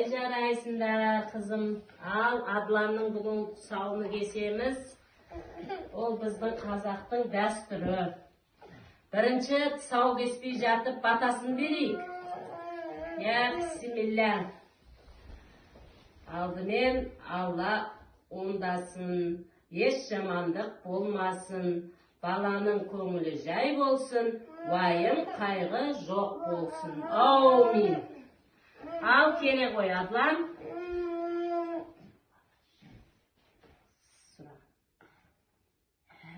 Қалай жарайсыңдар, қызым? Ал, Адланның бүгін тұсауыны кесеміз. Ол біздің қазақтың дәстүрі. Бірінші тұсау кеспей жатып батасын берейік. Бисмилля. Алдымен Алла ондасын, еш жамандық болмасын, баланың көңілі жай болсын, уайым қайғы жоқ болсын. Аумин. Ал, келе қой, Адлан.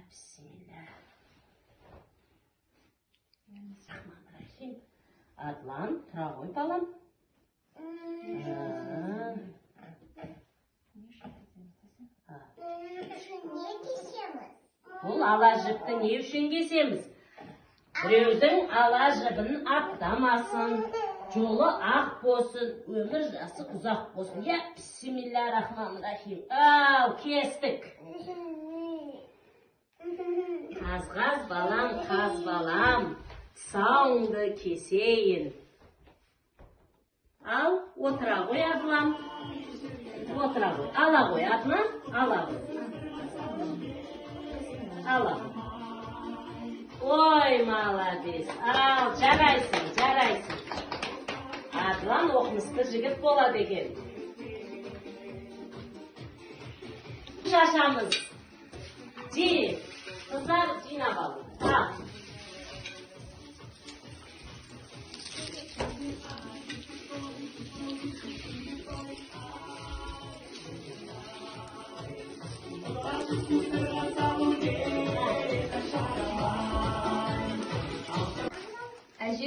Бисмилля. Адлан, тұра қой, балам. Бұл ала жіпті не үшін кесеміз? Біреудің ала жібін аттамасын, жолы ақ болсын, өмір жасы ұзақ болсын. Бисмилля рахман-рахим. Ау, кестік. Қаз-қаз балам, қаз балам, сауыңды кесейін. Ал, отыра қой, Адлан. Отыра қой. Ала қой, Адлан. Ала қой. Ала. Ой, молодец. Ал, жарайсың, жарайсың. Адлан оқымысты жігіт болады екен. Шашамыз. Жиіп. Қыздар жинап алың. Ал.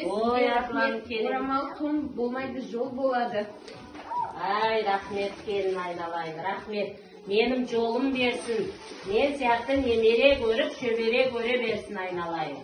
Ой, Атлан келін. Орамал тон болмайды, жол болады. Ай, рахмет келін айналайын, рахмет. Менің жолым берсін. Мен сияқты немере көріп, шөбере көре берсін айналайын.